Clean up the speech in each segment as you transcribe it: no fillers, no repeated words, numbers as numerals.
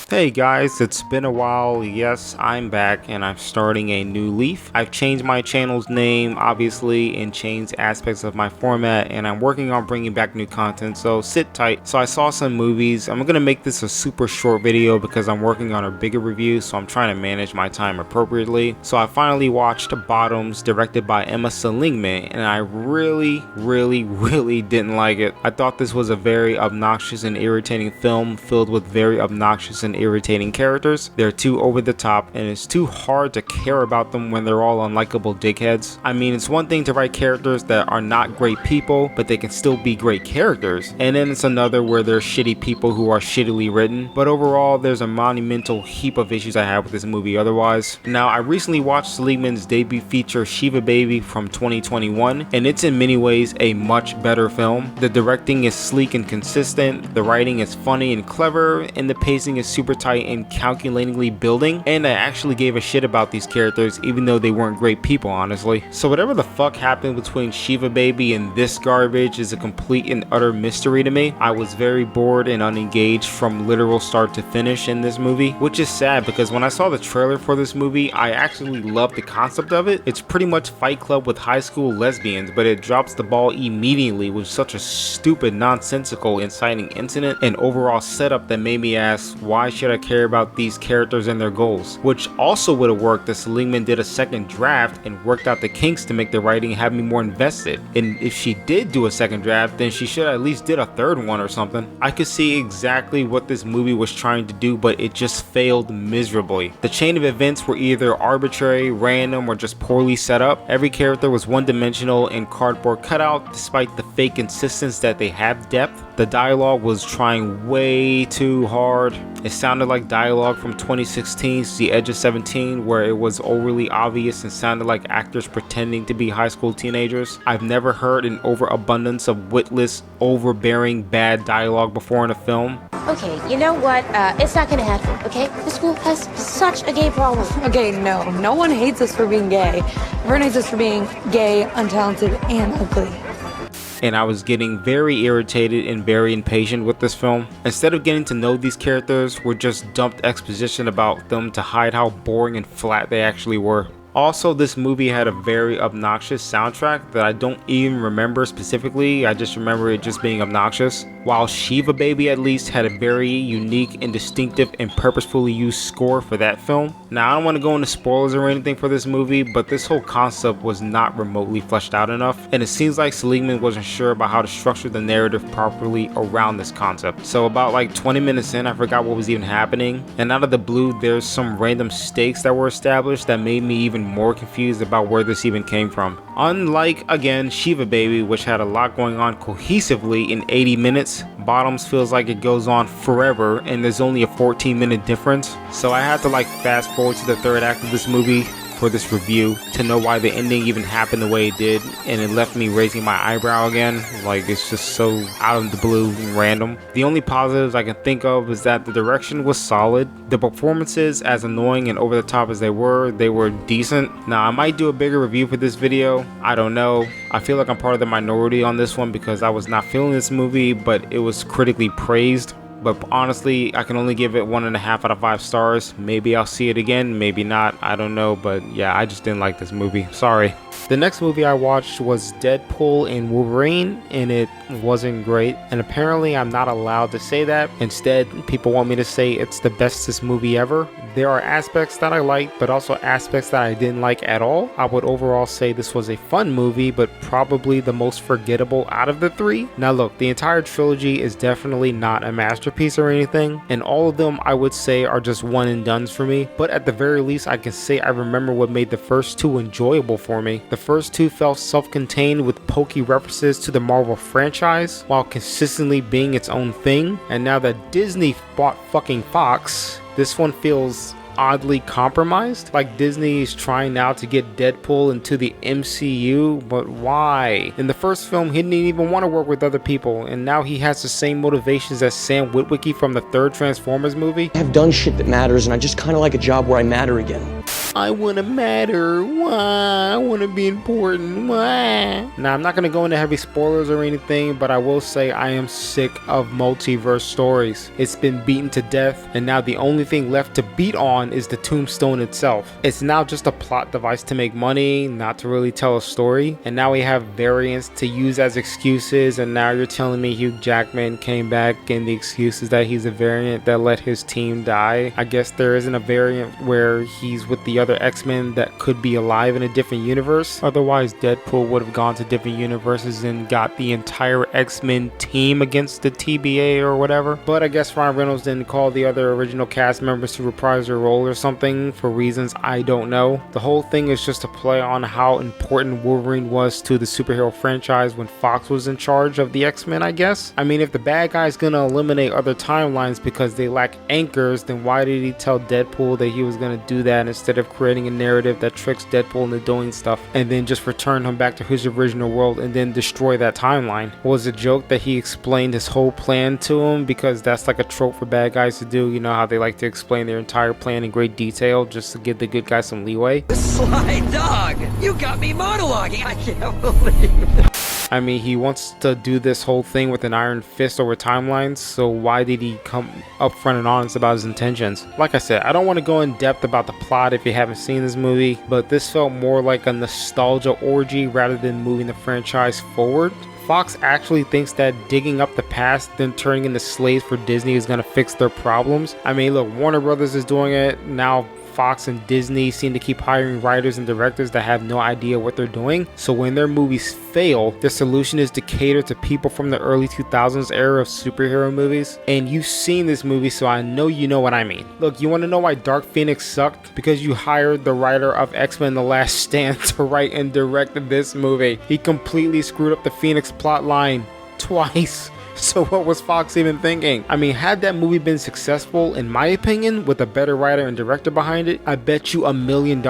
Hey guys, it's been a while. Yes, I'm back and I'm starting a new leaf. I've changed my channel's name, obviously, and changed aspects of my format, and I'm working on bringing back new content, so sit tight. So I saw some movies. I'm gonna make this a super short video because I'm working on a bigger review, so I'm trying to manage my time appropriately. So I finally watched Bottoms, directed by Emma Seligman, and I really didn't like it. I thought this was a very obnoxious and irritating film filled with very obnoxious and irritating characters. They're too over the top, and it's too hard to care about them when they're all unlikable dickheads. I mean, it's one thing to write characters that are not great people, but they can still be great characters, and then it's another where they're shitty people who are shittily written. But overall, there's a monumental heap of issues I have with this movie otherwise. Now, I recently watched Seligman's debut feature Shiva Baby from 2021, and it's in many ways a much better film. The directing is sleek and consistent, the writing is funny and clever, and the pacing is super tight and calculatingly building, and I actually gave a shit about these characters even though they weren't great people, honestly. So whatever the fuck happened between Shiva Baby and this garbage is a complete and utter mystery to me. I was very bored and unengaged from literal start to finish in this movie, which is sad because when I saw the trailer for this movie, I actually loved the concept of it. It's pretty much Fight Club with high school lesbians, but it drops the ball immediately with such a stupid, nonsensical, inciting incident and overall setup that made me ask, why should I care about these characters and their goals? Which also would have worked if Seligman did a second draft and worked out the kinks to make the writing have me more invested. And if she did do a second draft, then she should at least did a third one or something. I could see exactly what this movie was trying to do, but it just failed miserably. The chain of events were either arbitrary, random, or just poorly set up. Every character was one-dimensional and cardboard cutout, despite the fake insistence that they have depth. The dialogue was trying way too hard. It sounded like dialogue from 2016's The Edge of 17, where it was overly obvious and sounded like actors pretending to be high school teenagers. I've never heard an overabundance of witless, overbearing, bad dialogue before in a film. Okay, you know what? It's not gonna happen, okay? The school has such a gay problem. Okay, no one hates us for being gay. Everyone hates us for being gay, untalented, and ugly. And I was getting very irritated and very impatient with this film. Instead of getting to know these characters, we're just dumped exposition about them to hide how boring and flat they actually were. Also, this movie had a very obnoxious soundtrack that I don't even remember specifically. I just remember it just being obnoxious. While Shiva Baby at least had a very unique and distinctive and purposefully used score for that film. Now, I don't want to go into spoilers or anything for this movie, but this whole concept was not remotely fleshed out enough, and it seems like Seligman wasn't sure about how to structure the narrative properly around this concept. So about like 20 minutes in, I forgot what was even happening, and out of the blue, there's some random stakes that were established that made me even more confused about where this even came from. Unlike, again, Shiva Baby, which had a lot going on cohesively in 80 minutes, Bottoms feels like it goes on forever and there's only a 14-minute difference. So I had to like fast forward to the third act of this movie for this review to know why the ending even happened the way it did, and it left me raising my eyebrow again. Like, it's just so out of the blue and random. The only positives I can think of is that the direction was solid. The performances, as annoying and over the top as they were decent. Now, I might do a bigger review for this video. I don't know. I feel like I'm part of the minority on this one because I was not feeling this movie, but it was critically praised. But honestly, I can only give it 1.5 out of 5 stars. Maybe I'll see it again, maybe not, I don't know, but yeah, I just didn't like this movie, sorry. The next movie I watched was Deadpool and Wolverine, and it wasn't great, and apparently I'm not allowed to say that. Instead, people want me to say it's the bestest movie ever. There are aspects that I liked, but also aspects that I didn't like at all. I would overall say this was a fun movie, but probably the most forgettable out of the three. Now look, the entire trilogy is definitely not a masterpiece or anything, and all of them I would say are just one and dones for me, but at the very least I can say I remember what made the first two enjoyable for me. The first two felt self-contained with pokey references to the Marvel franchise while consistently being its own thing, and now that Disney bought fucking Fox, this one feels oddly compromised. Like Disney is trying now to get Deadpool into the MCU, but why? In the first film, he didn't even want to work with other people, and now he has the same motivations as Sam Witwicky from the third Transformers movie. I've done shit that matters, and I just kind of like a job where I matter again. I want to matter. Why? I want to be important. Why? Now, I'm not going to go into heavy spoilers or anything, but I will say I am sick of multiverse stories. It's been beaten to death, and now the only thing left to beat on is the tombstone itself. It's now just a plot device to make money, not to really tell a story, and now we have variants to use as excuses, and now you're telling me Hugh Jackman came back and the excuse is that he's a variant that let his team die. I guess there isn't a variant where he's with the other X-Men that could be alive in a different universe. Otherwise, Deadpool would have gone to different universes and got the entire X-Men team against the TBA or whatever. But I guess Ryan Reynolds didn't call the other original cast members to reprise their role or something for reasons I don't know. The whole thing is just a play on how important Wolverine was to the superhero franchise when Fox was in charge of the X-Men, I guess. I mean, if the bad guy's gonna eliminate other timelines because they lack anchors, then why did he tell Deadpool that he was gonna do that instead of creating a narrative that tricks Deadpool into doing stuff and then just return him back to his original world and then destroy that timeline? Was it a joke that he explained his whole plan to him, because that's like a trope for bad guys to do? You know how they like to explain their entire plan in great detail just to give the good guy some leeway? Sly dog, you got me monologuing. I can't believe it. I mean, he wants to do this whole thing with an iron fist over timelines, so why did he come upfront and honest about his intentions? Like I said, I don't want to go in depth about the plot if you haven't seen this movie, but this felt more like a nostalgia orgy rather than moving the franchise forward. Fox actually thinks that digging up the past, then turning into slaves for Disney is going to fix their problems. I mean, look, Warner Brothers is doing it now. Fox and Disney seem to keep hiring writers and directors that have no idea what they're doing. So when their movies fail, their solution is to cater to people from the early 2000s era of superhero movies. And you've seen this movie, so I know you know what I mean. Look, you want to know why Dark Phoenix sucked? Because you hired the writer of X-Men The Last Stand to write and direct this movie. He completely screwed up the Phoenix plotline twice. So what was Fox even thinking? I mean, had that movie been successful, in my opinion, with a better writer and director behind it, I bet you $1 million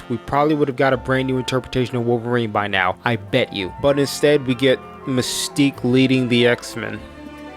we probably would have got a brand new interpretation of Wolverine by now. I bet you. But instead, we get Mystique leading the X-Men.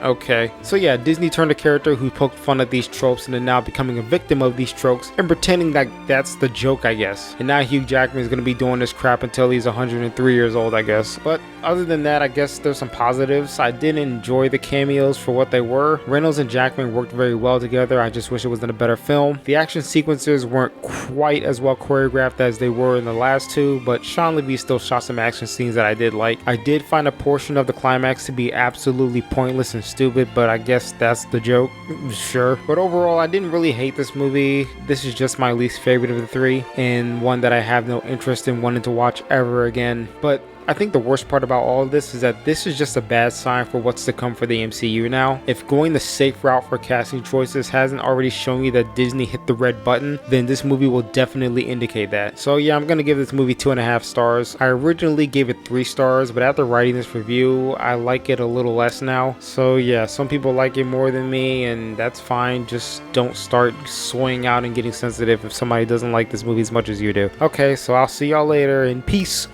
Okay, so yeah, Disney turned a character who poked fun at these tropes and is now becoming a victim of these tropes and pretending that that's the joke, I guess. And now Hugh Jackman is going to be doing this crap until he's 103 years old, I guess. But other than that, I guess there's some positives. I did enjoy the cameos for what they were. Reynolds and Jackman worked very well together. I just wish it was in a better film. The action sequences weren't quite as well choreographed as they were in the last two, but Sean Levy still shot some action scenes that I did like. I did find a portion of the climax to be absolutely pointless and stupid, but I guess that's the joke. Sure. But overall, I didn't really hate this movie. This is just my least favorite of the three, and one that I have no interest in wanting to watch ever again. But I think the worst part about all of this is that this is just a bad sign for what's to come for the MCU now. If going the safe route for casting choices hasn't already shown you that Disney hit the red button, then this movie will definitely indicate that. So yeah, I'm gonna give this movie 2.5 stars. I originally gave it 3 stars, but after writing this review, I like it a little less now. So yeah, some people like it more than me, and that's fine. Just don't start swaying out and getting sensitive if somebody doesn't like this movie as much as you do. Okay, so I'll see y'all later, and peace.